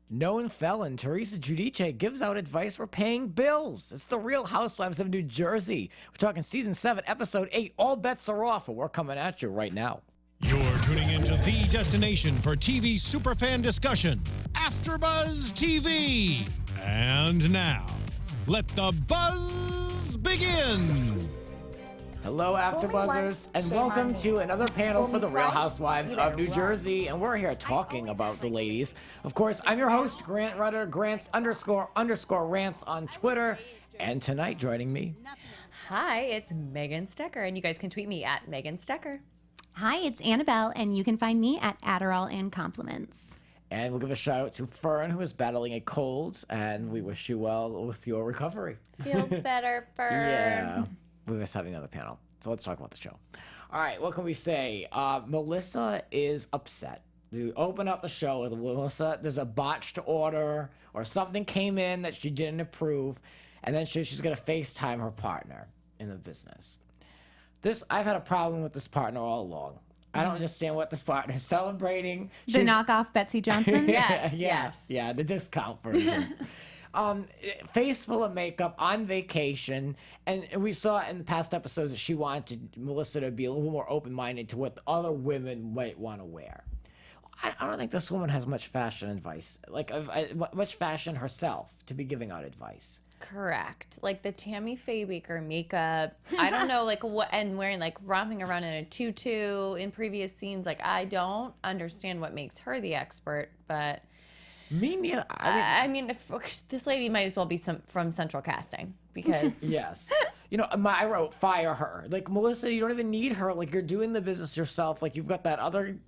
Known felon Teresa Giudice gives out advice for paying bills. It's the Real Housewives of New Jersey. We're talking season 7, episode 8. All bets are off, and we're coming at you right now. You're tuning into the destination for TV superfan discussion, AFTERBUZZ TV. And now, let the buzz begin. Hello, AfterBuzzers, and welcome to another panel for the Real Housewives of New Jersey. And we're here talking about the ladies. Of course, I'm your host, Grant Rutter, Grants _ rants on Twitter. And tonight, joining me. Hi, it's Megan Stecher, and you guys can tweet me at Megan Stecher. Hi, it's Annabelle, and you can find me at Adderall and Compliments. And we'll give a shout out to Fern, who is battling a cold, and we wish you well with your recovery. Feel better, Fern. Yeah. We must have another panel. So let's talk about the show. All right, what can we say? Melissa is upset. We open up the show with Melissa. There's a botched order or something came in that she didn't approve. And then she's going to FaceTime her partner in the business. I've had a problem with this partner all along. I don't understand what this partner is celebrating. The knockoff Betsy Johnson? Yes. Yeah, the discount version. Face full of makeup, on vacation, and we saw in the past episodes that she wanted Melissa to be a little more open-minded to what the other women might want to wear. I don't think this woman has much fashion advice, much fashion herself to be giving out advice. Correct. Like the Tammy Faye Baker makeup. I don't know, what, and wearing romping around in a tutu in previous scenes. I don't understand what makes her the expert, but. Me neither. I mean, if this lady might as well be from Central Casting because yes, I wrote fire her. Melissa, you don't even need her. You're doing the business yourself. You've got that other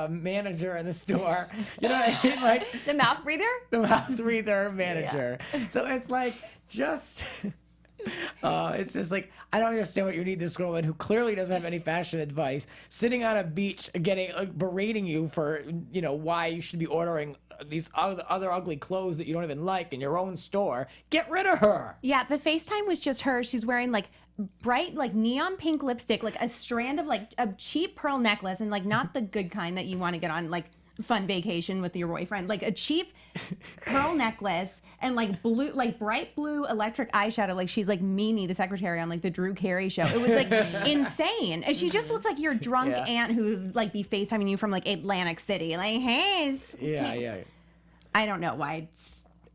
manager in the store. You know what I mean? The mouth breather. The mouth breather manager. Yeah. So it's just. It's just I don't understand what you need this woman who clearly doesn't have any fashion advice sitting on a beach berating you for why you should be ordering these other ugly clothes that you don't even like in your own store. Get rid of her. Yeah, the FaceTime was just her. She's wearing bright neon pink lipstick, a strand of a cheap pearl necklace, and not the good kind that you want to get on fun vacation with your boyfriend, a cheap pearl necklace and blue, bright blue electric eyeshadow, she's Mimi the secretary on the Drew Carey show. It was insane, and she just looks like your drunk aunt who's be FaceTiming you from Atlantic City, hey. Yeah. I don't know why.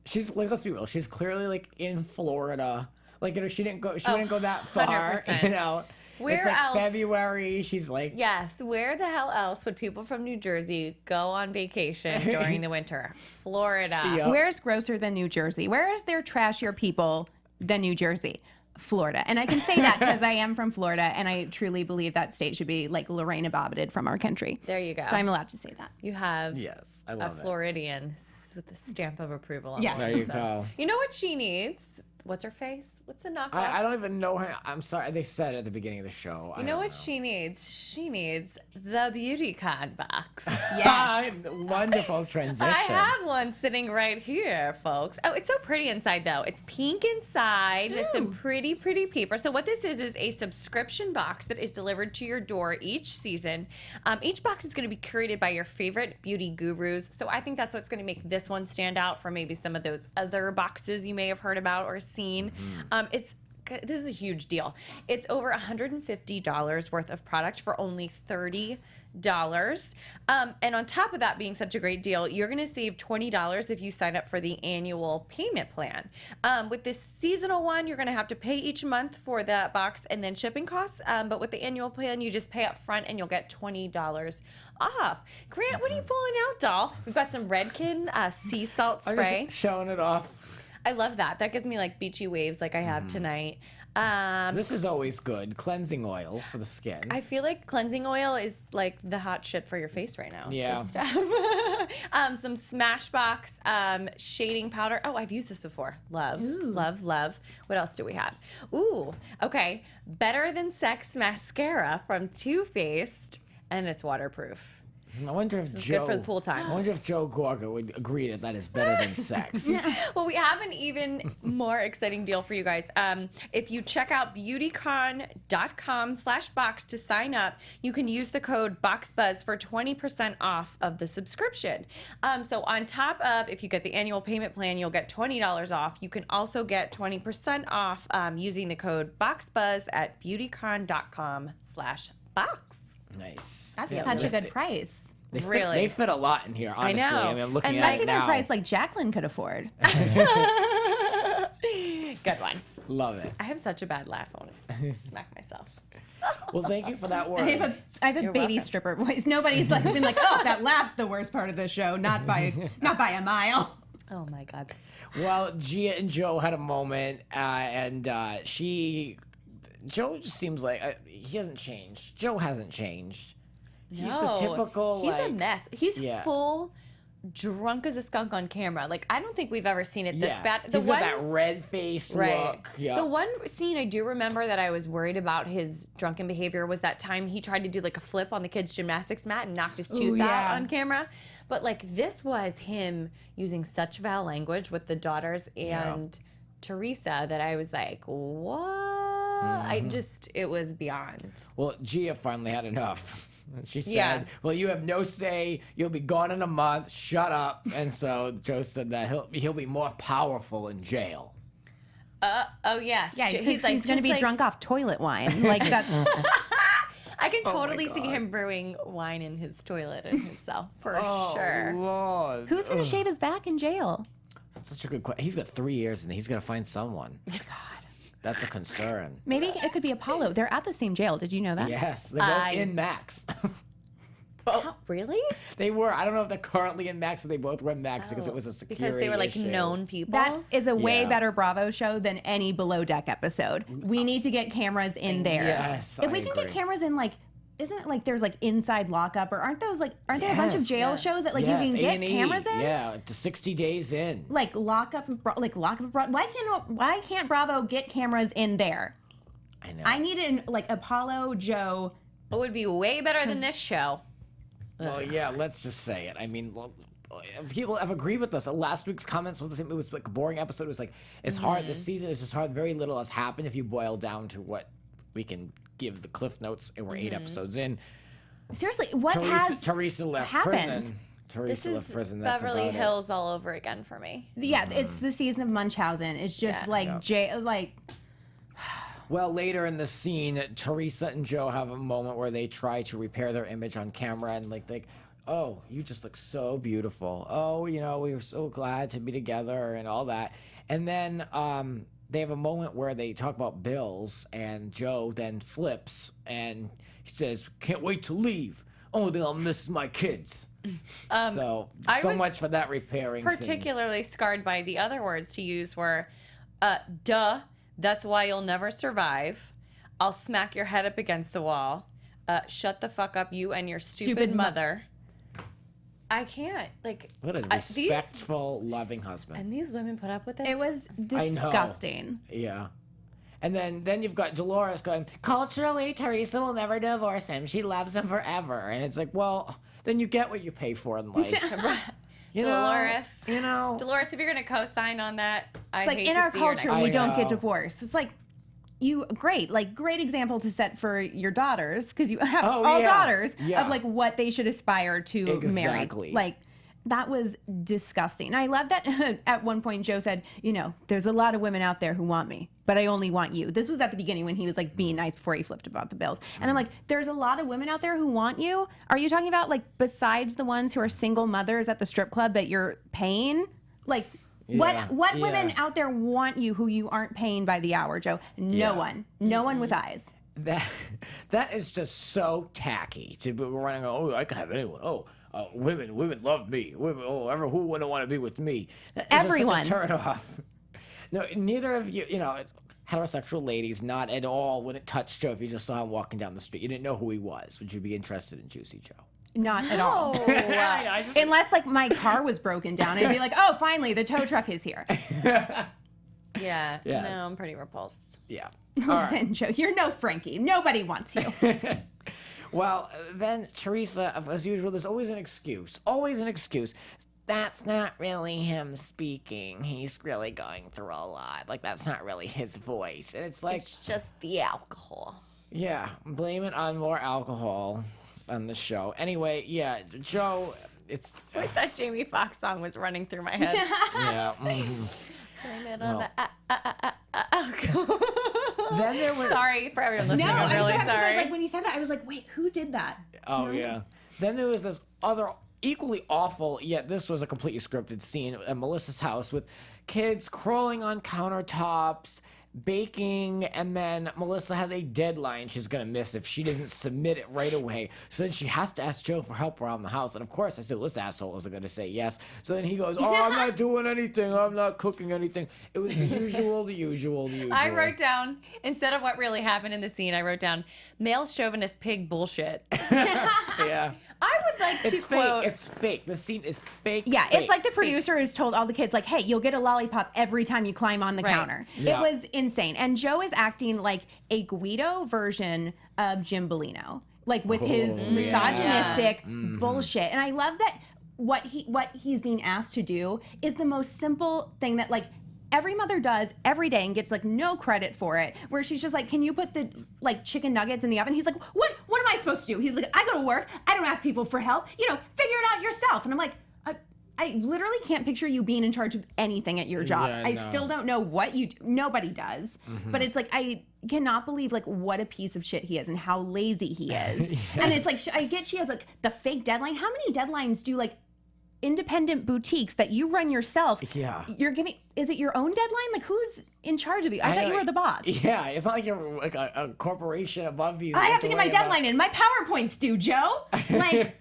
She's let's be real. She's clearly in Florida. She didn't go that far. 100%. Where it's else? February. She's yes. Where the hell else would people from New Jersey go on vacation during the winter? Florida. Yep. Where's grosser than New Jersey? Where is there trashier people than New Jersey? Florida. And I can say that because I am from Florida, and I truly believe that state should be Lorena Bobbitt from our country. There you go. So I'm allowed to say that. You have I love a Floridian with the stamp of approval on yes. There you go. You know what she needs? What's her face? What's the knockoff? I don't even know her. I'm sorry. They said at the beginning of the show. You know what she needs? She needs the beauty con box. Yes. Wonderful transition. I have one sitting right here, folks. Oh, it's so pretty inside, though. It's pink inside. There's some pretty paper. So what this is a subscription box that is delivered to your door each season. Each box is going to be curated by your favorite beauty gurus. So I think that's what's going to make this one stand out from maybe some of those other boxes you may have heard about or seen. This is a huge deal. It's over $150 worth of product for only $30. And on top of that being such a great deal, you're going to save $20 if you sign up for the annual payment plan. With this seasonal one, you're going to have to pay each month for that box and then shipping costs. But with the annual plan, you just pay up front and you'll get $20 off. Grant, what are you pulling out, doll? We've got some Redken sea salt spray. I'm just showing it off. I love that. That gives me beachy waves like I have tonight. This is always good. Cleansing oil for the skin. I feel like cleansing oil is the hot shit for your face right now. Yeah. Good stuff. Some Smashbox shading powder. Oh, I've used this before. Love. What else do we have? Ooh, okay. Better Than Sex mascara from Too Faced, and it's waterproof. I wonder if It's Joe. good for the pool times. I wonder if Joe Gorga would agree that is better than sex. Well, we have an even more exciting deal for you guys. If you check out beautycon.com/box to sign up, you can use the code BOXBUZZ for 20% off of the subscription. So on top of, if you get the annual payment plan, you'll get $20 off. You can also get 20% off using the code BOXBUZZ at beautycon.com/box. Nice. That's Yeah, such a they good fit- price. Really? They fit a lot in here, honestly. know. I mean, I'm looking And at That's it even now. a price like Jacqueline could afford. Good one. Love it. I have such a bad laugh. I want to smack myself. Well, thank you for that word. I have a You're baby welcome. stripper voice. Nobody's like been like, oh, that laugh's the worst part of the show, not by a mile. Oh my God. Well, Gia and Joe had a moment, and Joe just seems like he hasn't changed. Joe hasn't changed. He's the typical. He's a like, mess. He's yeah. full drunk as a skunk on camera. Like, I don't think we've ever seen it this bad. He's got that red faced look. Yeah. The one scene I do remember that I was worried about his drunken behavior was that time he tried to do like a flip on the kid's gymnastics mat and knocked his tooth out on camera. But like, this was him using such foul language with the daughters and Teresa that I was like, what? It was beyond. Well, Gia finally had enough. She said, Yeah. well, you have no say. You'll be gone in a month. Shut up. And so Joe said that he'll be more powerful in jail. Oh yes. Yeah, he's like, going to be just like- drunk off toilet wine. Like that's I can Oh my totally see God. him brewing wine in his toilet and himself for Oh, sure. Lord. who's going to shave his back in jail? Such a good question. He's got 3 years and he's going to find someone. God. That's a concern. Maybe it could be Apollo. They're at the same jail. Did you know that? Yes, they're both in Max. Oh, really? They were. I don't know if they're currently in Max or they both were in Max because it was a security Because they were like issue. known people. That is a way Yeah. better Bravo show than any Below Deck episode. We need to get cameras in there. Yes, if I we can get agree. cameras in, like, isn't it like there's like Inside Lockup, or aren't there a bunch of Yes. jail Yeah. shows that like Yes, you can get A&E. cameras in? Yeah, to 60 days in. Like Lockup, why can't Bravo get cameras in there? I know. I need it in like Apollo, Joe. It would be way better than this show. Well, yeah, let's just say it. I mean, people have agreed with us. Last week's comments was the same. It was like a boring episode. It was like, it's hard. This season is just hard. Very little has happened if you boil down to what we can give the cliff notes, and we're 8 episodes in. Seriously, what has Teresa left happened? prison. This Teresa is left prison. That's Beverly about Hills all over again for me. Yeah, it's the season of Munchausen. It's just Yeah. like Well, later in the scene, Teresa and Joe have a moment where they try to repair their image on camera and like, oh, you just look so beautiful. Oh, we were so glad to be together and all that. And then they have a moment where they talk about bills, and Joe then flips and he says, "Can't wait to leave. Only thing I'll miss is my kids." So I was much for that repairing scene. Particularly scarred by the other words to use were, duh, that's why you'll never survive. I'll smack your head up against the wall. Shut the fuck up, you and your stupid mother. I can't. Like, What a respectful, loving husband. and these women put up with this? it was I know. disgusting. Yeah. And then you've got Dolores going, culturally, Teresa will never divorce him. She loves him forever. And it's like, well, then you get what you pay for in life. You Dolores. Know? Dolores, if you're going to co-sign on that, I It's like hate in to our see your culture, next we I don't know. get divorced. It's like great example to set for your daughters, because you have all yeah. daughters Yeah. of like what they should aspire to Exactly. marry. Like that was disgusting. And I love that at one point Joe said, there's a lot of women out there who want me, but I only want you. This was at the beginning when he was like being nice before he flipped about the bills. And I'm like, there's a lot of women out there who want you. Are you talking about like besides the ones who are single mothers at the strip club that you're paying? Like Yeah, what women yeah. out there want you who you aren't paying by the hour, Joe? No Yeah. one. No one with eyes. That is just so tacky to be running. Oh, I can have anyone. Oh, women love me. Women, who wouldn't want to be with me? That is Everyone. just such a turn off. No, neither of you. Heterosexual ladies, not at all. Wouldn't touch Joe if you just saw him walking down the street. You didn't know who he was. Would you be interested in Juicy Joe? Not at all. I just- Unless like my car was broken down, I'd be like, oh, finally, the tow truck is here. Yeah. Yes. No, I'm pretty repulsed. yeah. All right. Listen, Joe, you're no Frankie. Nobody wants you. Well, then Teresa, as usual, there's always an excuse. Always an excuse. That's not really him speaking. He's really going through a lot. Like, that's not really his voice. And it's like, It's just the alcohol. yeah, blame it on more alcohol on the show. Anyway, yeah, Joe, it's, Like that Jamie Foxx song was running through my head. yeah. Blame it on Well. the alcohol. Then there was, Sorry for everyone listening. No, I'm really so happy, sorry. like when you said that, I was like, wait, who did that? oh, yeah. Then there was this other equally awful, yet this was a completely scripted scene at Melissa's house with kids crawling on countertops, baking, and then Melissa has a deadline she's gonna miss if she doesn't submit it right away. So then she has to ask Joe for help around the house. And of course, I said, well, this asshole isn't gonna say yes. So then he goes, oh, I'm not doing anything. I'm not cooking anything. It was the usual. I wrote down, instead of what really happened in the scene, I wrote down male chauvinist pig bullshit. Yeah. I would like to It's quote. fake. It's fake. The scene is fake. Yeah, fake, it's like the fake. producer has told all the kids, like, hey, you'll get a lollipop every time you climb on the Right. counter. Yeah. It was insane. And Joe is acting like a Guido version of Jim Bellino, like with his Oh, misogynistic bullshit. And I love that what he's being asked to do is the most simple thing that, like, every mother does every day and gets like no credit for it, where she's just like, can you put the like chicken nuggets in the oven? He's like, what am I supposed to do? He's like, I go to work, I don't ask people for help, figure it out yourself. And I'm like, I literally can't picture you being in charge of anything at your job. Yeah, I no. still don't know what you do. Nobody does. But it's like, I cannot believe like what a piece of shit he is and how lazy he is. And it's like, I get she has like the fake deadline. How many deadlines do like independent boutiques that you run yourself? Yeah. You're giving, is it your own deadline? Like, who's in charge of you? I thought you know, were the boss. Yeah, it's not like you're like a corporation above you. I have to get my worry about- deadline in. My PowerPoint's due, Joe. Like,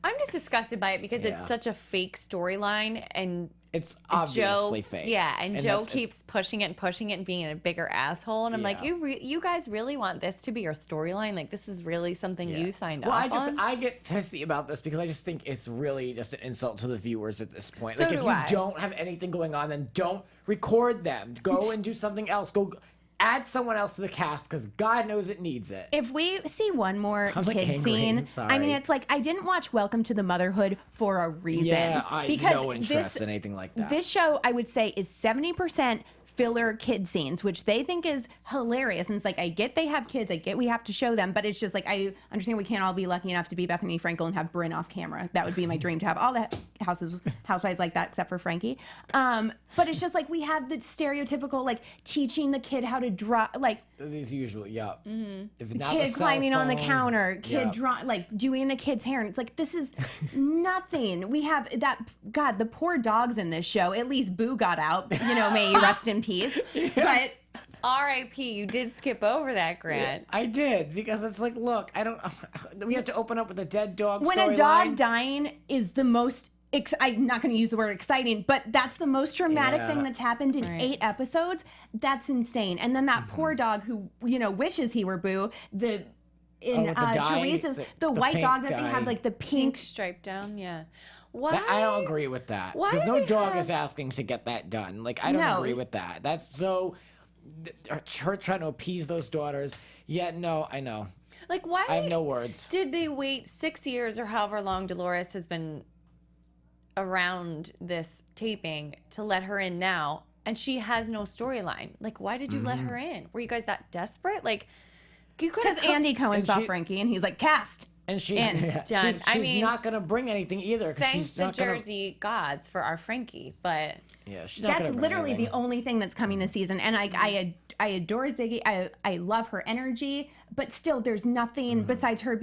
I'm just disgusted by it because Yeah. it's such a fake storyline, and It's obviously Joe, fake. yeah, and Joe that's- keeps pushing it and being a bigger asshole, and I'm like, Yeah. you guys really want this to be your storyline? Like, this is really something you signed Well, off on? I get pissy about this because I just think it's really just an insult to the viewers at this point. So like, if do you I. don't have anything going on, then don't record them. Go and do something else. Go add someone else to the cast because God knows it needs it. if we see one more I'm, like, kid angry. scene, Sorry. I mean, it's like I didn't watch Welcome to the Motherhood for a reason. Yeah, I because no interest in anything like that. This show, I would say, is 70% filler kid scenes, which they think is hilarious. And it's like, I get they have kids, I get we have to show them, but it's just like, I understand we can't all be lucky enough to be Bethany Frankel and have Bryn off camera. That would be my dream, to have all the housewives like that, except for Frankie. But it's just like, we have the stereotypical, like, teaching the kid how to draw, like, As usual, yeah. If not kid the cell climbing on the phone, counter, kid yeah. like doing the kid's hair, and it's like, this is nothing. We have that, God, the poor dogs in this show. At least Boo got out, may he rest in peace. But R.I.P. You did skip over that, Grant. I did because it's like, look, I don't. We have to open up with a dead dog. when a dog storyline. dying is the most I'm not going to use the word exciting, but that's the most dramatic Yeah. thing that's happened in 8 episodes. That's insane. And then that poor dog who wishes he were Boo. with the dye, Teresa's the the white pink dog that they dye. had, like the Pink pink. stripe down, yeah. Why? I don't agree with that Why because do no they dog have- is asking to get that done. Like I don't No. agree with that. That's so her trying to appease those daughters. Yeah, no, I know. Like, why? I have no words. Did they wait 6 years or however long Dolores has been around this taping to let her in now, and she has no storyline? Like, why did you let her in? Were you guys that desperate? Like, you could Because have Andy Cohen and saw she- Frankie and he's like, cast. And she's And done. She's, I she's mean, not gonna bring anything either. 'Cause Thank she's the not gonna, Jersey gods for our Frankie, but Yeah, she's not That's gonna bring literally anything. the only thing that's coming this season. And I adore Ziggy. I love her energy, but still there's nothing besides her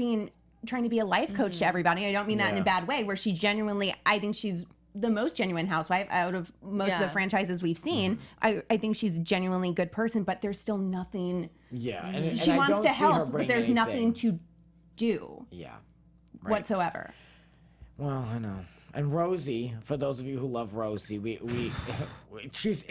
trying to be a life coach to everybody. I don't mean that in a Yeah. bad way, where she genuinely, I think she's the most genuine housewife out of most of the Yeah. franchises we've seen. I think she's a genuinely good person, but there's still nothing. Yeah, and She I wants don't to see her help, but bring there's nothing anything. to do Yeah. Right. whatsoever. Well, I know. And Rosie, for those of you who love Rosie, she's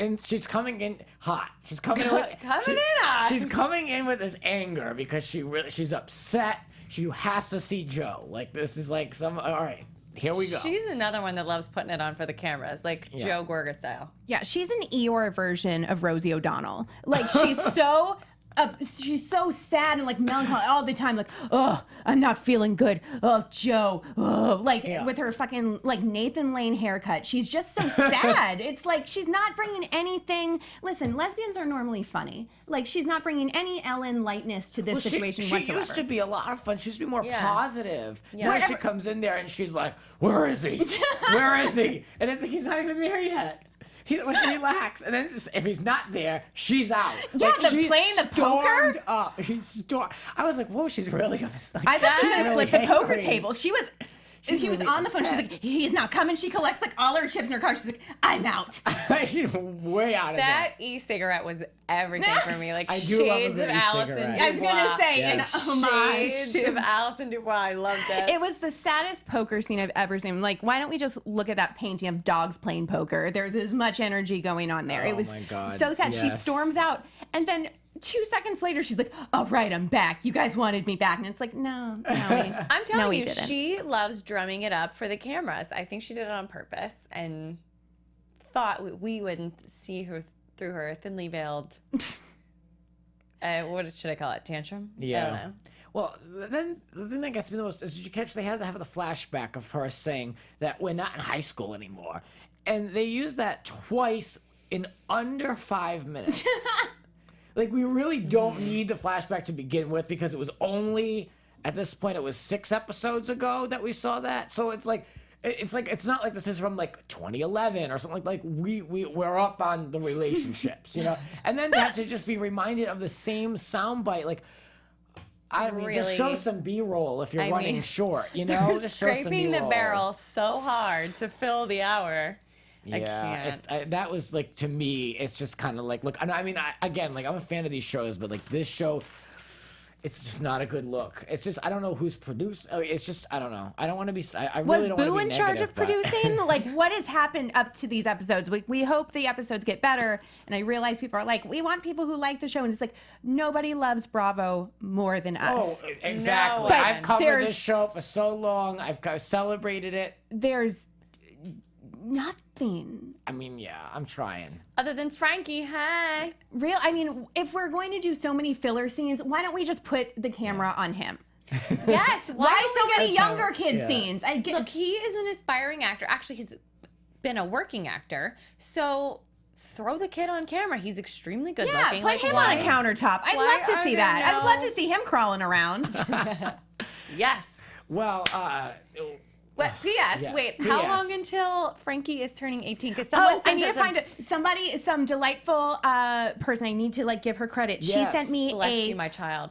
coming in hot. She's coming in with, Coming in hot. She's coming in with this anger because she's upset. She has to see Joe. Like this is like all right. Here we go. she's another one that loves putting it on for the cameras, like Yeah. Joe Gorga style. Yeah, she's an Eeyore version of Rosie O'Donnell. Like, she's so she's so sad and like melancholy all the time. Like, oh, I'm not feeling good. Oh, Joe. Oh, like with her fucking like Nathan Lane haircut. She's just so sad. It's like she's not bringing anything. Listen, lesbians are normally funny. Like she's not bringing any Ellen lightness to this situation she whatsoever. used to be a lot of fun. She used to be more positive. Yeah. Now she comes in there and she's like, "Where is he? Where is he?" And it's like he's not even there yet. He like relax, and then just, if he's not there, she's out. Yeah, like, the playing the poker. Stormed up. I was like, "Whoa, she's really gonna." Like, I thought she was she's gonna really flip the poker angry. table. He was really on the phone. She's upset. like, he's not coming. She collects like all her chips in her car. She's like, I'm out. She's way out of That e-cigarette was everything for me. Like I do love a shades good of Allison e-cigarette. Dubois. I was gonna say Yes. an homage. Shades of Allison Dubois. I loved it. It was the saddest poker scene I've ever seen. Like, why don't we just look at that painting of dogs playing poker? There's as much energy going on there. Oh It was my God, so sad. She yes. storms out, and then 2 seconds later, she's like, "All right, I'm back. You guys wanted me back." And it's like, no, I'm telling we you, didn't. she loves drumming it up for the cameras. I think she did it on purpose and thought we wouldn't see her through her thinly veiled. What should I call it? Tantrum? Yeah. I don't know. Well, then the thing that gets me the most is, did you catch they had to have the flashback of her saying that we're not in high school anymore, and they used that twice in under 5 minutes. Like, we really don't need the flashback to begin with because it was only, at this point, it was 6 episodes ago that we saw that. So it's like, it's not like this is from like 2011 or something like we're up on the relationships, you know? And then to just be reminded of the same soundbite, like, I mean, just show Really? some B-roll if you're I running mean, short, you know? Just show some Scraping the B-roll. barrel so hard to fill the hour. I Yeah, can't. that was like, to me, it's just kind of like, look, and I mean, again, like, I'm a fan of these shows, but like this show, it's just not a good look. It's just, I don't know who's produced. It's just, I don't know. I don't want to be, I really Was don't want to Boo be in charge negative, of but- producing? Like, what has happened up to these episodes? We hope the episodes get better. And I realize people are like, we want people who like the show. And it's like, nobody loves Bravo more than Oh, us. exactly. No, I've covered there's- this show for so long. I've celebrated it. There's nothing. I mean, yeah, I'm trying. Other than Frankie, hey. I mean, if we're going to do so many filler scenes, why don't we just put the camera on him? Yes. Why so many That's younger how- kid yeah. scenes? I get Look, he is an aspiring actor. Actually, he's been a working actor. So throw the kid on camera. He's extremely good yeah, looking. put him on a countertop. I'd why love to are see there that. I would love no- to see him crawling around. Yes. Well, But P.S. Yes, Wait, how P.S. long until Frankie is turning 18? Because I need to find some delightful person. I need to like give her credit. She Yes. sent me Bless you, my child.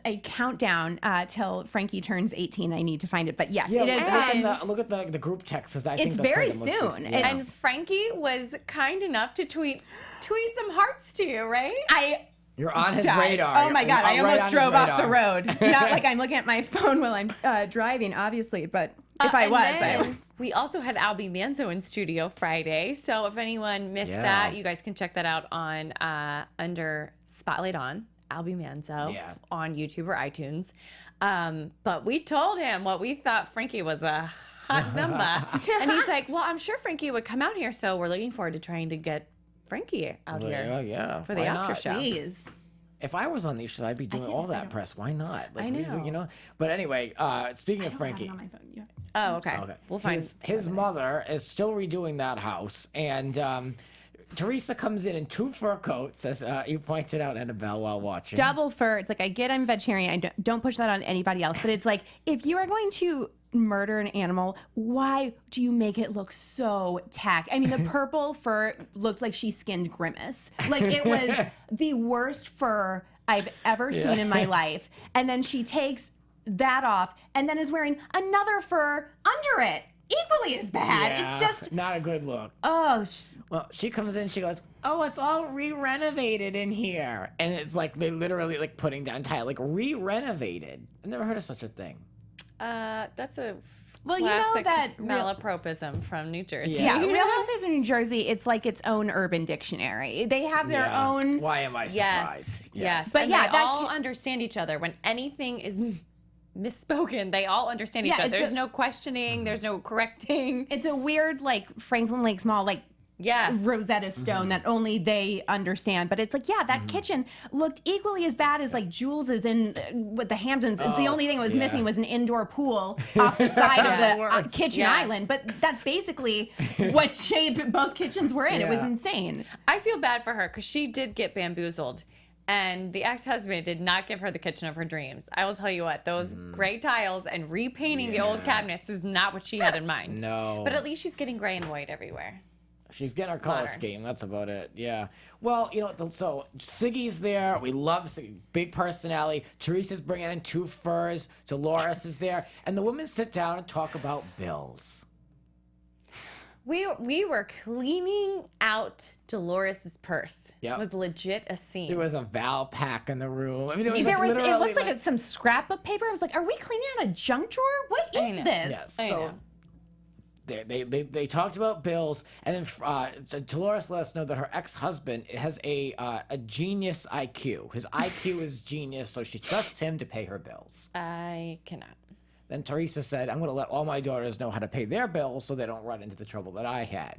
a countdown till Frankie turns 18. I need to find it, but yes, yeah, it is. look at the group text, because I think It's that's very probably the most soon. recent. Yeah. And Frankie was kind enough to tweet some hearts to you, right? You're on his died. radar. Oh my You're God, I right on almost his drove off the radar. road. Not like I'm looking at my phone while I'm driving, obviously, but if I And was, then we also had Albie Manzo in studio Friday. So if anyone missed Yeah. that, you guys can check that out on under Spotlight on Albie Manzo Yeah. on YouTube or iTunes. But we told him what we thought Frankie was a hot number. And he's like, well, I'm sure Frankie would come out here. So we're looking forward to trying to get Frankie out here Well, yeah. for the why after not? show. please. If I was on these shows, I'd be doing all that press. Why not? Like, I know. You know. But anyway, speaking of Frankie, On my phone. Yeah. Oh, okay. okay, We'll find his mother is still redoing that house, and Teresa comes in 2 fur coats, as you pointed out, Annabelle, while watching. Double fur. It's like, I get I'm vegetarian. I don't push that on anybody else. But it's like, if you are going to murder an animal, why do you make it look so tacky? I mean, the purple fur looks like she skinned Grimace. Like, it was the worst fur I've ever seen in my life. And then she takes that off and then is wearing another fur under it. Equally as bad. Yeah, It's just, not a good look. oh, Well, she comes in, she goes, "Oh, it's all re-renovated in here," and it's like they literally like putting down tile, like re-renovated. I've never heard of such a thing. That's a Well, you know classic that real- malapropism from New Jersey. yeah, Real Housewives of New Jersey, it's like its own urban dictionary. They have their Yeah. own. Why am I surprised? Yes, yes. But And yeah, they that all ca- understand each other. When anything is misspoken, they all understand each Yeah, other. it's There's a- no questioning. There's no correcting. It's a weird, like, Franklin Lakes Mall, like, Rosetta Stone that only they understand. But it's like, yeah, that kitchen looked equally as bad as like Jules's in with the Hamptons. The only thing that was missing was an indoor pool off the side of the kitchen island. But that's basically what shape both kitchens were in. It was insane. I feel bad for her because she did get bamboozled. And the ex-husband did not give her the kitchen of her dreams. I will tell you what, those gray tiles and repainting the old cabinets is not what she had in mind. No. But at least she's getting gray and white everywhere. She's getting her color scheme. That's about it. Yeah. Well, you know, so Siggy's there. We love Siggy. Big personality. Teresa's bringing in 2 furs. Dolores is there. And the women sit down and talk about bills. We were cleaning out Dolores's purse. Yep. It was legit a scene. There was a Val pack in the room. I mean, it was It literally looked like some scrapbook paper. I was like, are we cleaning out a junk drawer? What is this? Yes. I So know. they talked about bills, and then Dolores let us know that her ex-husband has a genius IQ. His IQ is genius, so she trusts him to pay her bills. I cannot. Then Teresa said, I'm going to let all my daughters know how to pay their bills so they don't run into the trouble that I had.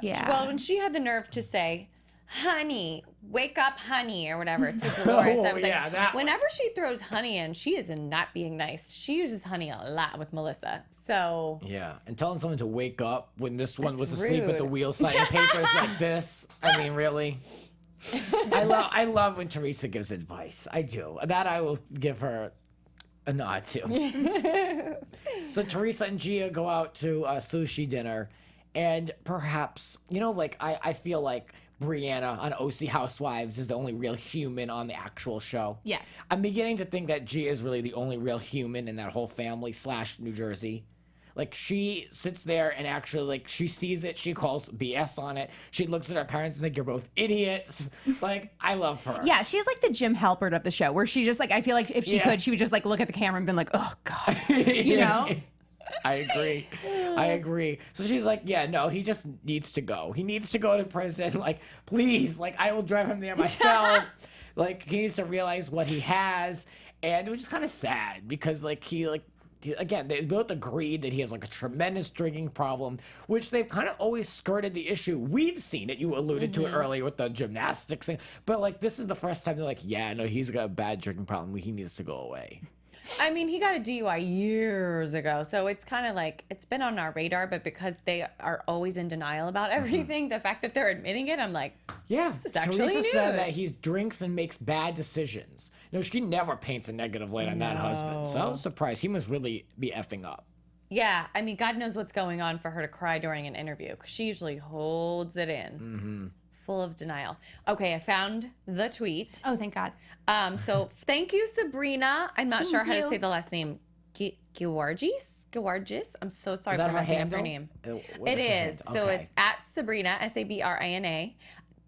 Yeah. Well, when she had the nerve to say, honey, wake up, honey, or whatever, to Dolores, I was like, whenever she throws honey in, she is not being nice. She uses honey a lot with Melissa. So. Yeah, and telling someone to wake up when this one was asleep rude. with the wheel signing papers like this. I mean, really? I love when Teresa gives advice. I do. That I will give her a nod to. So Teresa and Gia go out to sushi dinner, and perhaps, you know, like I feel like Brianna on OC Housewives is the only real human on the actual show. Yes. I'm beginning to think that Gia is really the only real human in that whole family / New Jersey. Like, she sits there and actually, like, she sees it. She calls BS on it. She looks at her parents and think you're both idiots. Like, I love her. Yeah, she's like the Jim Halpert of the show, where she just like, I feel like if she could, she would just like look at the camera and been like, oh God, you know? I agree. So she's like, yeah, no, he just needs to go. He needs to go to prison. Like, please, like, I will drive him there myself. Like, he needs to realize what he has. And it was just kind of sad because, like, again, they both agreed that he has like a tremendous drinking problem, which they've kind of always skirted the issue. We've seen it. You alluded to it earlier with the gymnastics thing. But like, this is the first time they're like, yeah, no, he's got a bad drinking problem. He needs to go away. I mean, he got a DUI years ago, so it's kind of like, it's been on our radar, but because they are always in denial about everything, the fact that they're admitting it, I'm like, yeah, this is actually Teresa news. said that he drinks and makes bad decisions. No, she never paints a negative light on that husband. So I was surprised. He must really be effing up. Yeah, I mean, God knows what's going on for her to cry during an interview, because she usually holds it in. Full of denial. Okay, I found the tweet. Oh, thank God. So thank you, Sabrina. I'm not sure how to you. say the last name. Georgis. I'm so sorry for messing up her name. It is. So it's at Sabrina, Sabrina,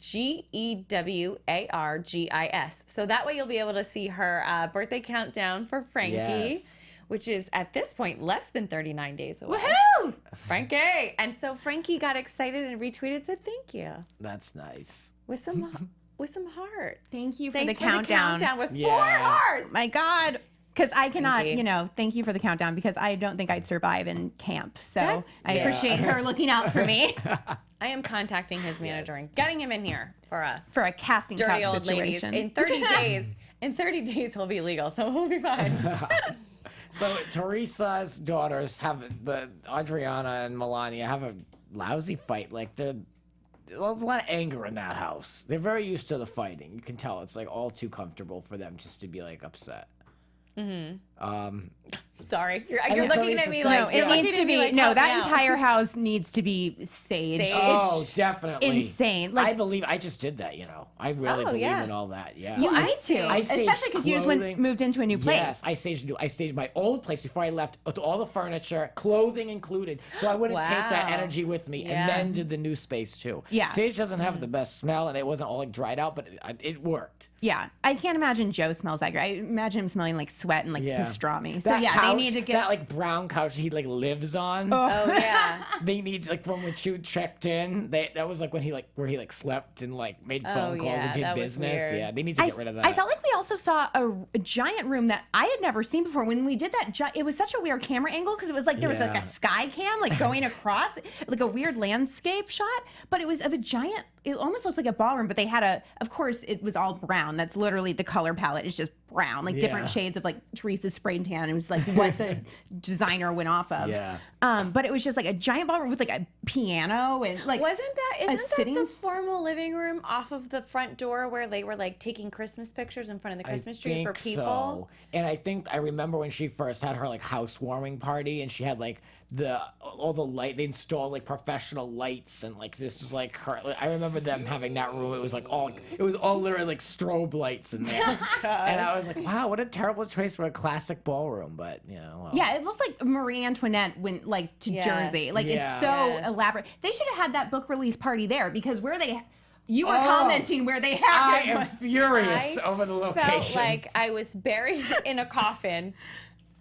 GEWARGIS. So that way you'll be able to see her birthday countdown for Frankie, which is at this point less than 39 days away. Woohoo! Frankie! And so Frankie got excited and retweeted, said thank you That's nice. with some hearts. Thank you for Thanks the countdown. with 4 Yeah. hearts. My God. Because I cannot, Frankie. you know, thank you for the countdown, because I don't think I'd survive in camp. So That's- I appreciate her looking out for me I am contacting his manager and getting him in here for us. for a casting Dirty couch old ladies. situation. In 30 days. In 30 days he'll be legal, so we'll be fine. So Teresa's daughters Adriana and Melania have a lousy fight. Like, there's a lot of anger in that house. They're very used to the fighting. You can tell it's like all too comfortable for them just to be like upset. Sorry. You're think looking at Teresa me said- like No, it you're looking needs at to me be like, no. help me That out. entire house needs to be saged. Saged. Oh, It's definitely insane. Like, I believe I just did that. You know, I really Oh, believe yeah. in all that. Yeah. you I need to, staged especially because you just clothing. moved into a new place. Yes, I staged my old place before I left with all the furniture, clothing included, so I wouldn't take that Wow. energy with me, Yeah. and then did the new space too. Yeah. Sage doesn't have the best smell, and it wasn't all like dried out, but it worked. Yeah, I can't imagine Joe smells like her. I imagine him smelling like sweat and like pastrami. So That yeah, couch, they need to get that like brown couch he like lives on. Oh yeah. They need like from when she checked in. That was like when he like where he like slept and like made phone calls yeah, and did that was business. weird. Yeah, they need to get rid of that. I felt like we also saw a giant room that I had never seen before. When we did that, it was such a weird camera angle because it was like there was like a sky cam like going across, like a weird landscape shot. But it was of a giant. It almost looks like a ballroom, but they had of course, it was all brown. That's literally the color palette is just brown, like different shades of like Teresa's spray tan. It was like what the designer went off of. Yeah. But it was just like a giant ballroom with like a piano and like Isn't that the s- formal living room off of the front door where they were like taking Christmas pictures in front of the Christmas tree for people? So. And I remember when she first had her like housewarming party and she had like all the light, they installed like professional lights and like this was like her. I remember them having that room. It was all literally like strobe lights in there. And I was like, wow, what a terrible choice for a classic ballroom. But you know, well. Yeah, it looks like Marie Antoinette went like to Yes. Jersey. Like Yeah. it's so Yes. elaborate. They should have had that book release party there because you were commenting where they had I it am was. furious over the location. Felt like I was buried in a coffin.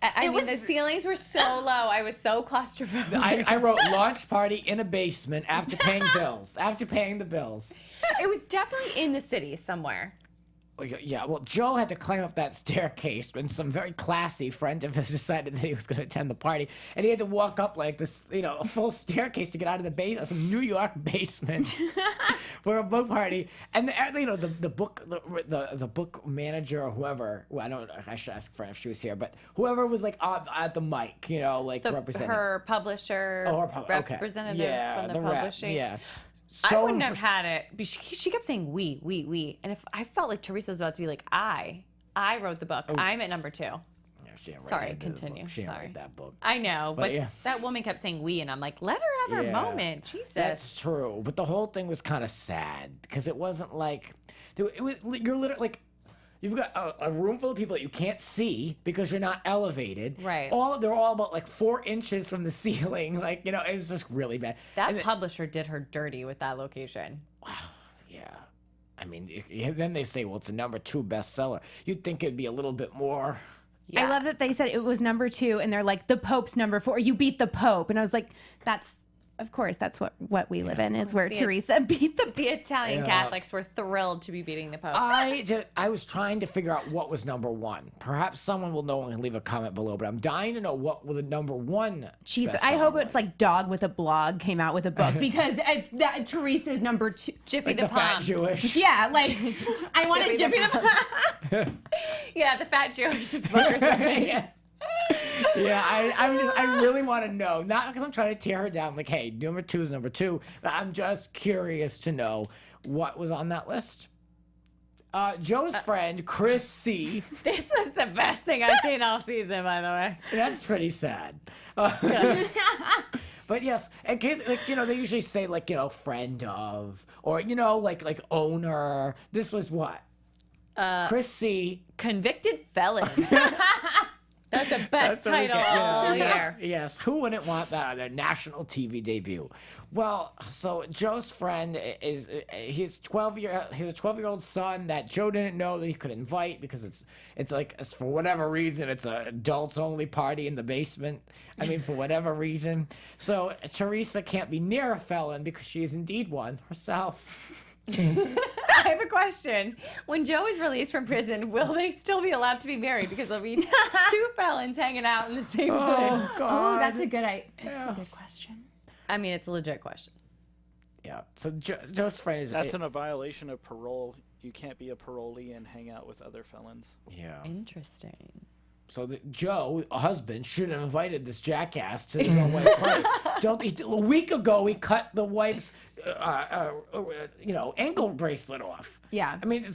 I mean, the ceilings were so low. I was so claustrophobic. I wrote launch party in a basement after paying bills. After paying the bills. It was definitely in the city somewhere. Yeah, well, Joe had to climb up that staircase when some very classy friend of his decided that he was going to attend the party, and he had to walk up like this, a full staircase to get out of the basement, some New York basement, for a book party. And the book manager or whoever, well, I should ask Fran if she was here, but whoever was like at the mic, representing Her publisher, okay. representative from the rep, publishing. yeah. I So wouldn't have had it. But she kept saying we. And if I felt like Teresa was about to be like, I wrote the book. I'm at number 2. Yeah, she didn't write Sorry, that book. continue. She didn't Sorry. write that book. I know, but yeah. that woman kept saying we, and I'm like, let her have her Yeah. moment. Jesus. That's true, but the whole thing was kind of sad because it wasn't like you're literally like you've got a room full of people that you can't see because you're not elevated. Right. They're all about like 4 inches from the ceiling. Like it's just really bad. That And publisher did her dirty with that location. yeah. I mean, then they say, well, it's a number 2 bestseller. You'd think it'd be a little bit more. Yeah. I love that they said it was number 2 and they're like, the Pope's number 4. You beat the Pope. And I was like, of course, that's what we live in, is where Teresa beat the The Italian Yeah. Catholics were thrilled to be beating the Pope. I was trying to figure out what was number 1. Perhaps someone will know and leave a comment below, but I'm dying to know what the number 1 Jesus. I bestseller hope was. it's like Dog with a Blog came out with a book because Teresa's number 2. Jiffy like the the fat Palm. Jewish. Yeah, like I wanted Jiffy Jiffy the Yeah, the fat Jewish book or something. yeah. I really want to know, not because I'm trying to tear her down, like, hey, number 2 is number 2, but I'm just curious to know what was on that list. Joe's friend, Chris C. This was the best thing I've seen all season, by the way. That's pretty sad. But yes, in case, they usually say, friend of, or, like owner. This was what? Chris C. Convicted felon. That's the best That's what we title get, all year. Yes, who wouldn't want that on their national TV debut? Well, so Joe's friend is his 12-year-old son that Joe didn't know that he could invite because it's like for whatever reason it's an adults only party in the basement. I mean, for whatever reason. So Teresa can't be near a felon because she is indeed one herself. I have a question. When Joe is released from prison, will they still be allowed to be married? Because there'll be 2 felons hanging out in the same place. Oh God. Oh, that's a good question. I mean, it's a legit question. Yeah. So Joe's friend is That's in a violation of parole. You can't be a parolee and hang out with other felons. yeah. Interesting. So Joe, a husband, should have invited this jackass to his own wife's party. A week ago, he cut the wife's, ankle bracelet off. Yeah. I mean,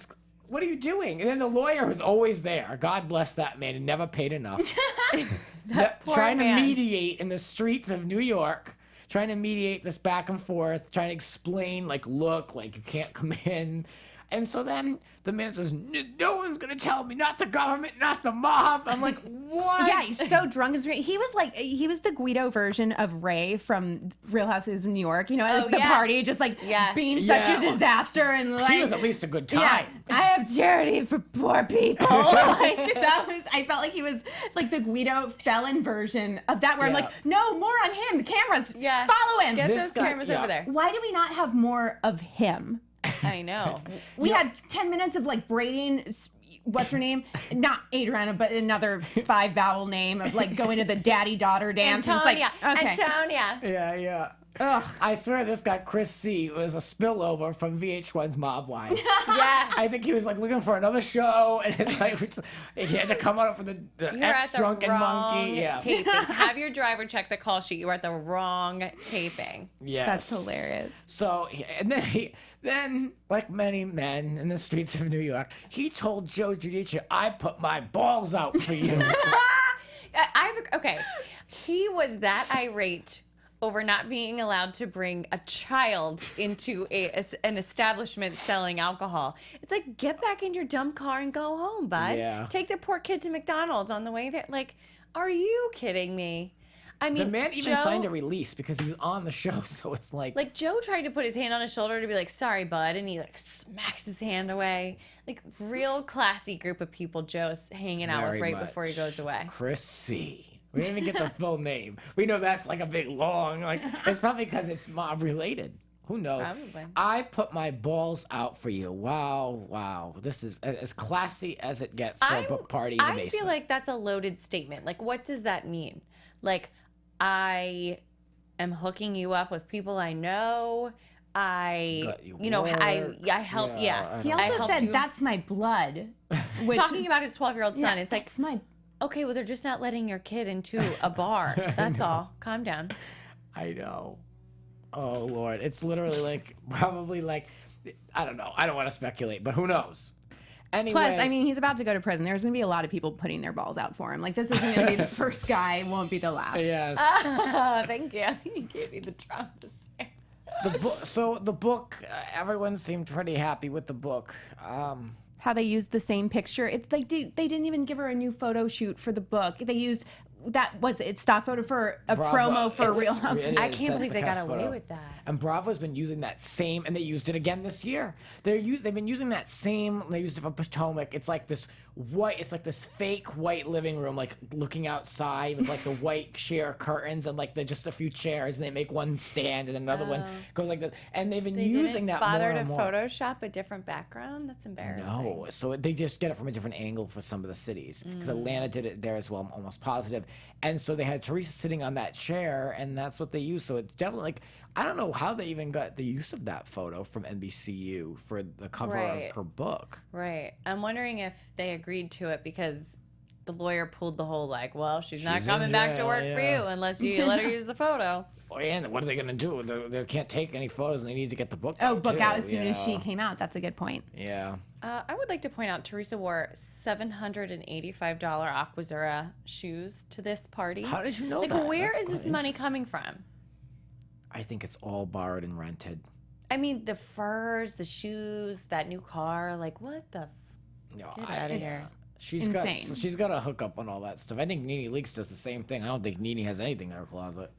what are you doing? And then the lawyer was always there. God bless that man. He never paid enough. poor Trying man. to mediate in the streets of New York. Trying to mediate this back and forth. Trying to explain, look, you can't come in. And so then the man says, no one's going to tell me, not the government, not the mob. I'm like, what? Yeah, he's so drunk and straight. He was the Guido version of Ray from Real Housewives of New York. You know, at the yes. party, just like Yes. being such Yeah. a disaster and like. He was at least a good Yeah, time. I have charity for poor people. Like that was, I felt like he was like the Guido felon version of that, where I'm Yeah. like, no, more on him. The cameras, Yes. follow him. Get This those guy- cameras yeah. over there. Why do we not have more of him? I know. We had 10 minutes of like braiding. What's her name? Not Adriana, but another 5-vowel name of like going to the daddy-daughter dance. And Antonia. it's like, okay. Antonia. Yeah, yeah. Ugh. I swear this guy, Chris C., was a spillover from VH1's Mob Wives. Yes. I think he was like looking for another show, and it's like he had to come up with the You're at the ex-drunken wrong monkey. Yeah. taping. Have your driver check the call sheet. You were at the wrong taping. Yes. That's hilarious. So, and then, like many men in the streets of New York, he told Joe Giudice, I put my balls out for you. Okay. He was that irate over not being allowed to bring a child into an establishment selling alcohol. It's like, get back in your dumb car and go home, bud. Yeah. Take the poor kid to McDonald's on the way there. Like, are you kidding me? I mean, The man even Joe, signed a release because he was on the show, so it's like Joe tried to put his hand on his shoulder to be like, sorry, bud, and he like smacks his hand away. Like, real classy group of people Joe's hanging out Very with right much. before he goes away. Chris C. We didn't even get the full name. We know that's like a big long, like, it's probably because it's mob related. Who knows? Probably. I put my balls out for you. Wow, wow. This is as classy as it gets for a book party in the I basement. feel like that's a loaded statement. Like, what does that mean? Like, I am hooking you up with people I know. Got you I work. help. Yeah, Yeah. I He don't- I also helped said, you- that's my blood. Which, Talking about his 12-year-old son. yeah, It's like, that's my. okay, well, they're just not letting your kid into a bar. That's all. Calm down. I know. Oh Lord, it's literally like probably like I don't know. I don't want to speculate, but who knows? Anyway, Plus, I mean, he's about to go to prison. There's going to be a lot of people putting their balls out for him. Like, this isn't going to be the first guy. Won't be the last. yes. Oh, thank you. You gave me the trauma stare. The book. So the book. Everyone seemed pretty happy with the book. How they used the same picture. It's like they didn't even give her a new photo shoot for the book. They used it's stock photo for a Bravo. promo for It's- Real Housewives. it I is. can't That's believe the they got cast away photo. with that. And Bravo's been using that same, and they used it again this year. They've been using that same. They used it for Potomac. It's like this white. It's like this fake white living room, like looking outside with like the white sheer curtains and like just a few chairs, and they make one stand and another one goes like this. And they've been They using didn't that bother more to and more. Photoshop a different background? That's embarrassing. No, so they just get it from a different angle for some of the cities because Atlanta did it there as well. I'm almost positive, and so they had Teresa sitting on that chair, and that's what they used. So it's definitely like I don't know how they even got the use of that photo from NBCU for the cover Right. of her book. Right. I'm wondering if they agreed to it because the lawyer pulled the whole like, well, she's not She's coming in back to jail, work for yeah. you unless you let her use the photo. Oh, and what are they gonna do? They can't take any photos, and they need to get the book. Oh, out, book too, out as soon you as she know? came out. That's a good point. Yeah. I would like to point out Teresa wore $785 Aquazzura shoes to this party. How did you know Like, that? where That's is this quite money coming from? I think it's all borrowed and rented. I mean, the furs, the shoes, that new car. Like, what the? No, Get outta here. She's Insane. she's got a hookup on all that stuff. I think Nene Leakes does the same thing. I don't think Nene has anything in her closet.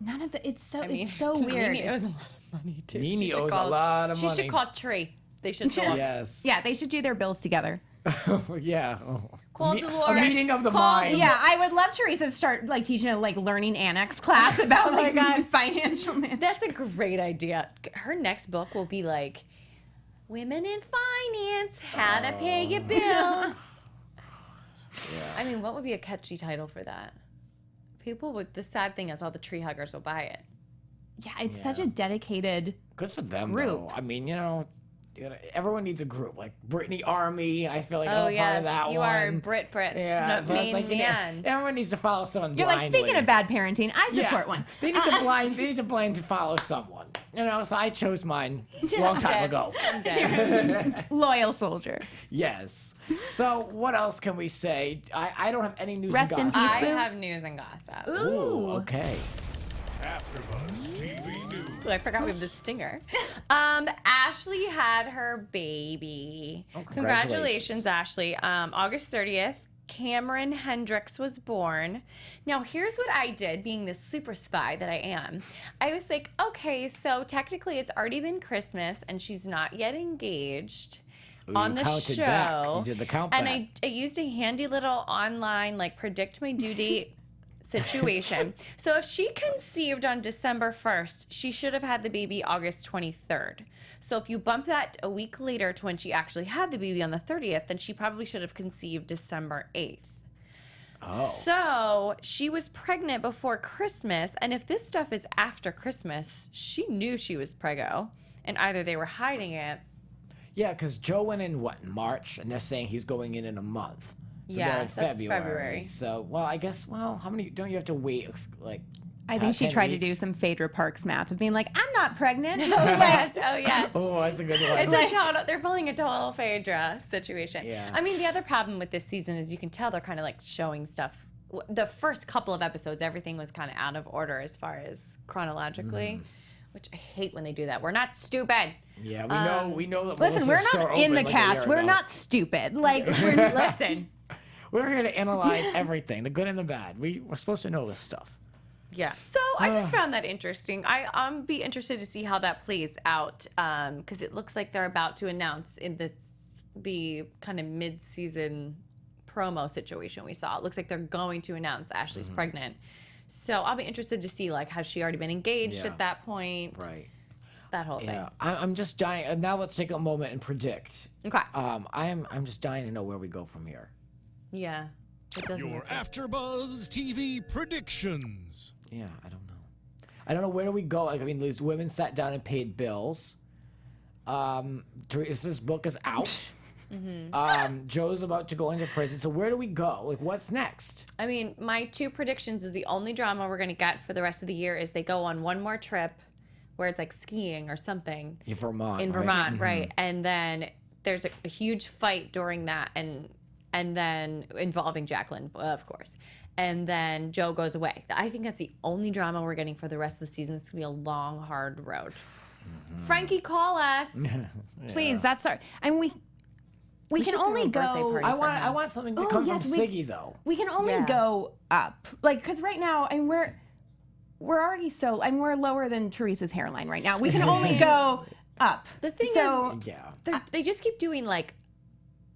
None of the. It's so. I mean, it's so weird. Nene owes a lot of money too. Nene She should owes a call- lot of She money. should call Tree. They should talk. Yes. Yeah, they should do their bills together. Yeah. Oh. Call A Dolores. meeting of the Call minds. Yeah, I would love Teresa to start like teaching a like learning annex class about like financial management. That's a great idea. Her next book will be like, Women in Finance, How to Pay Your Bills. I mean, what would be a catchy title for that? People would, the sad thing is all the tree huggers will buy it. Yeah, it's such a dedicated. Good for them, Group. though. I mean, you know, everyone needs a group. Like Brittany Army, I feel like I'm Oh, a part yes. of that You one. are Brit Brits. Yeah, Not so it's main like, you know, man. everyone needs to follow someone You're blindly. like, speaking of bad parenting, I support one. They need to blind. They need to blind to follow someone. You know, so I chose mine a long time Dead. ago. I'm dead. Loyal soldier. Yes. So what else can we say? I don't have any news. Rest in and peace, gossip. I Boo. have news and gossip. Ooh, okay. AfterBuzz TV News. Oh, I forgot we have the stinger. Ashley had her baby. Oh, Congratulations, Ashley. August 30th, Cameron Hendricks was born. Now, here's what I did, being the super spy that I am. I was like, okay, so technically it's already been Christmas and she's not yet engaged. Ooh, On you the counted show, back. You did the count and back. I used a handy little online like predict my due date situation. So if she conceived on December 1st, she should have had the baby August 23rd. So if you bump that a week later to when she actually had the baby on the 30th, then she probably should have conceived December 8th. Oh. So she was pregnant before Christmas, and if this stuff is after Christmas, she knew she was preggo, and either they were hiding it. Yeah, because Joe went in, what, in March? And they're saying he's going in a month. So they're in Yes, that's February. So, well, I guess, well, how many, don't you have to wait, like, I think she 10 tried to do weeks? some Phaedra Parks math of being like, I'm not pregnant. Yes, oh yes. Oh, that's a good one. It's a total, they're pulling a total Phaedra situation. Yeah. I mean, the other problem with this season is you can tell they're kind of like showing stuff. The first couple of episodes, everything was kind of out of order as far as chronologically, which I hate when they do that. We're not stupid. Yeah, we know that. Listen, Melissa's we're store not in opened the like a cast. year We're ago. not stupid. Like, we're listen. We're here to analyze everything, the good and the bad. We're supposed to know this stuff. Yeah. So I just found that interesting. I'm be interested to see how that plays out because it looks like they're about to announce in the kind of mid-season promo situation we saw. It looks like they're going to announce Ashley's pregnant. So I'll be interested to see, like, has she already been engaged Yeah. at that point? Right. That whole thing. Yeah. I'm just dying. And now let's take a moment and predict. Okay. I'm just dying to know where we go from here. Yeah. It doesn't Your look like- AfterBuzz TV predictions. Yeah, I don't know. I don't know, where do we go? Like, I mean, these women sat down and paid bills. Teresa's book is out. Joe's about to go into prison. So where do we go? Like, what's next? I mean, my two predictions is the only drama we're going to get for the rest of the year is they go on one more trip where it's like skiing or something. In Vermont. In right? Vermont, right? And then there's a huge fight during that, and then involving Jacqueline, of course. And then Joe goes away. I think that's the only drama we're getting for the rest of the season. It's gonna be a long, hard road. Frankie, call us. Please, that's our. I mean, we can should throw only a birthday go. party. I want something to Oh, come yes, from we- Siggy, though. We can only Yeah. go up, like, because right now, and we're already so. I mean, we're lower than Teresa's hairline right now. We can only go up. The thing So, is, Yeah. they just keep doing like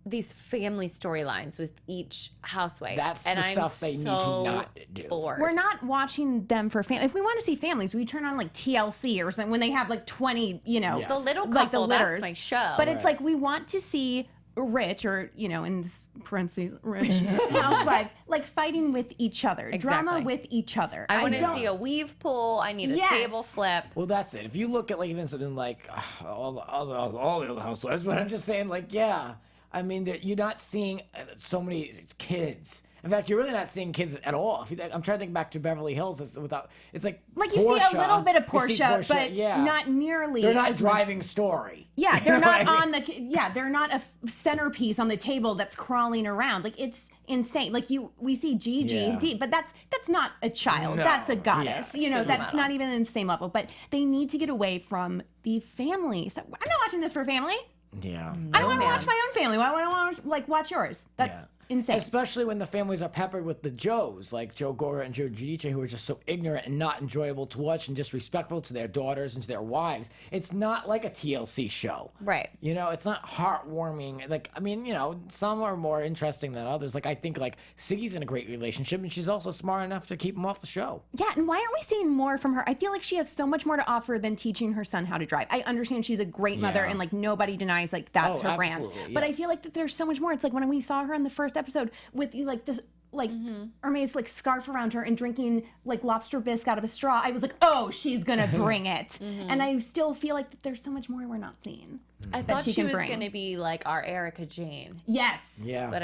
these family storylines with each housewife. That's and the I'm stuff they need to so not do. bored. we're not watching them for family. If we want to see families, we turn on like TLC or something when they have like 20, Yes. The little couple, like the litters. that's my show. But it's Right. like we want to see rich, or in parentheses, rich housewives like fighing with each other, drama Exactly. with each other. I want to don't- see a weave pool. I need a Yes. table flip. Well, that's it. If you look at like even something like all the other housewives, but I'm just saying, like, yeah, I mean, you're not seeing so many kids. In fact, you're really not seeing kids at all. If I'm trying to think back to Beverly Hills. It's like Like you see a Portia, little bit of you see Portia, but yeah. not nearly. They're not as much. driving story. Yeah, You they're know what not I mean? on the. Yeah, they're not a centerpiece on the table that's crawling around. Like, it's insane. Like, we see Gigi, Yeah. but that's not a child. No, That's a goddess. yes. That's not even in the same level. But they need to get away from the family. So I'm not watching this for family. Yeah. I don't want to man. watch my own family. Why would I want to watch yours? That's Yeah. insane. Especially when the families are peppered with the Joes, like Joe Gorga and Joe Giudice, who are just so ignorant and not enjoyable to watch and disrespectful to their daughters and to their wives. It's not like a TLC show. Right. It's not heartwarming. Like, I mean, some are more interesting than others. Like, I think, like, Siggy's in a great relationship, and she's also smart enough to keep him off the show. Yeah, and why aren't we seeing more from her? I feel like she has so much more to offer than teaching her son how to drive. I understand she's a great mother, Yeah. and like nobody denies like that's Oh, her brand. absolutely, But I yes. feel like that there's so much more. It's like when we saw her in the first episode with like this like Hermes like scarf around her and drinking like lobster bisque out of a straw. I was like, oh, she's gonna bring it. And I still feel like that there's so much more we're not seeing. I thought she she can was bring. going to be like our Erica Jane, Yes. Yeah. but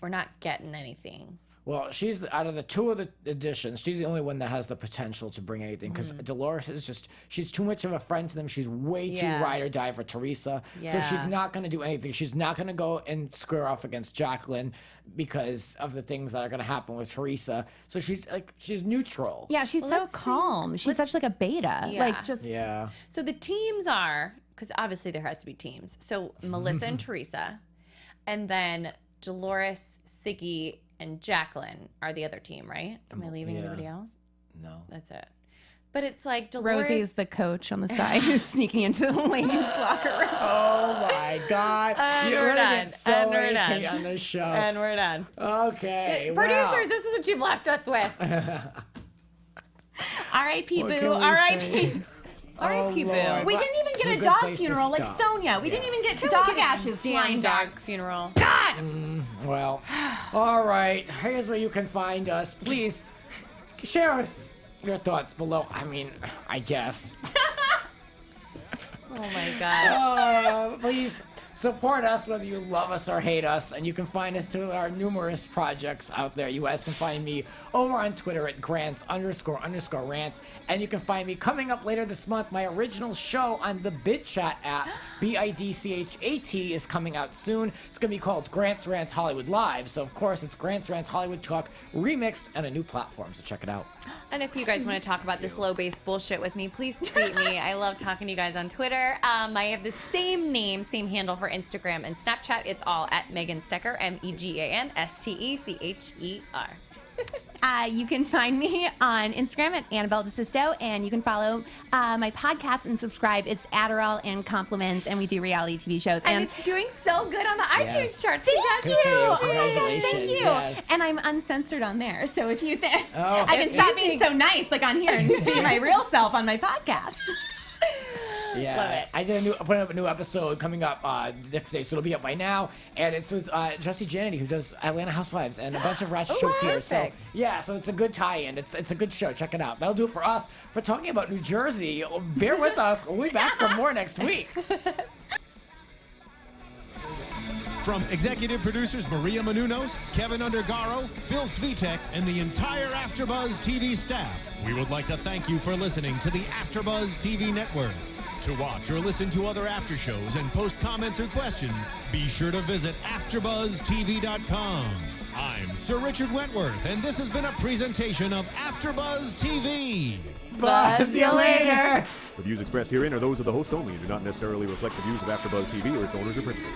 we're not getting anything. Well, she's out of the two of the additions, she's the only one that has the potential to bring anything. Because Dolores is she's too much of a friend to them. She's way too ride or die for Teresa. So she's not going to do anything. She's not going to go and square off against Jacqueline because of the things that are going to happen with Teresa. So she's neutral. Yeah, she's so calm. She's such like a beta. Yeah. Like just Yeah. So the teams are, because obviously there has to be teams. So Melissa and Teresa, and then Dolores, Siggy, and Jacqueline are the other team, right? Am I leaving anybody else? No. That's it. But it's like Dolores. Rosie's the coach on the side who's sneaking into the ladies' locker room. Oh my God. And You're we're gonna done. get so And we're many done. hate on this show. And we're done. Okay. Producers, this is what you've left us with. R.I.P. What Boo. can we R.I.p. say? R.I.P. Boo. Lord. We didn't even It's a get a good dog place to funeral like stop. Sonia. We didn't even get dog ashes Damn flying dog back. funeral. God! Well, all right. Here's where you can find us. Please share us your thoughts below. I mean, I guess. Oh my God. Please support us whether you love us or hate us, and you can find us through our numerous projects out there. You guys can find me over on Twitter at Grants__rants, and you can find me coming up later this month. My original show on the BitChat app, BIDCHAT, is coming out soon. It's going to be called Grants Rants Hollywood Live, so of course it's Grants Rants Hollywood Talk remixed on a new platform, so check it out. And if you guys want to talk about this low-based bullshit with me, please tweet me. I love talking to you guys on Twitter. I have the same name, same handle for Instagram and Snapchat. It's all at Megan Stecher, MEGANSTECHER. You can find me on Instagram at Annabelle DeSisto, and you can follow my podcast and subscribe. It's Adderall and Compliments, and we do reality TV shows. And it's doing so good on the iTunes charts. Thank you. Good for you. Oh my gosh, thank Congratulations. you. Yes. And I'm uncensored on there. So if you think Oh. I can stop being so nice, like on here, and be my real self on my podcast. Yeah, Love it. I put up a new episode coming up next day, so it'll be up by now. And it's with Jesse Janity, who does Atlanta Housewives and a bunch of ratchet shows here. So perfect. yeah, so it's a good tie-in. It's a good show. Check it out. That'll do it for us for talking about New Jersey. Bear with us. We'll be back for more next week. From executive producers Maria Menounos, Kevin Undergaro, Phil Svitek, and the entire AfterBuzz TV staff, we would like to thank you for listening to the AfterBuzz TV network. To watch or listen to other after shows and post comments or questions, be sure to visit AfterBuzzTV.com. I'm Sir Richard Wentworth, and this has been a presentation of AfterBuzz TV. Buzz you later. The views expressed herein are those of the hosts only and do not necessarily reflect the views of AfterBuzz TV or its owners or principals.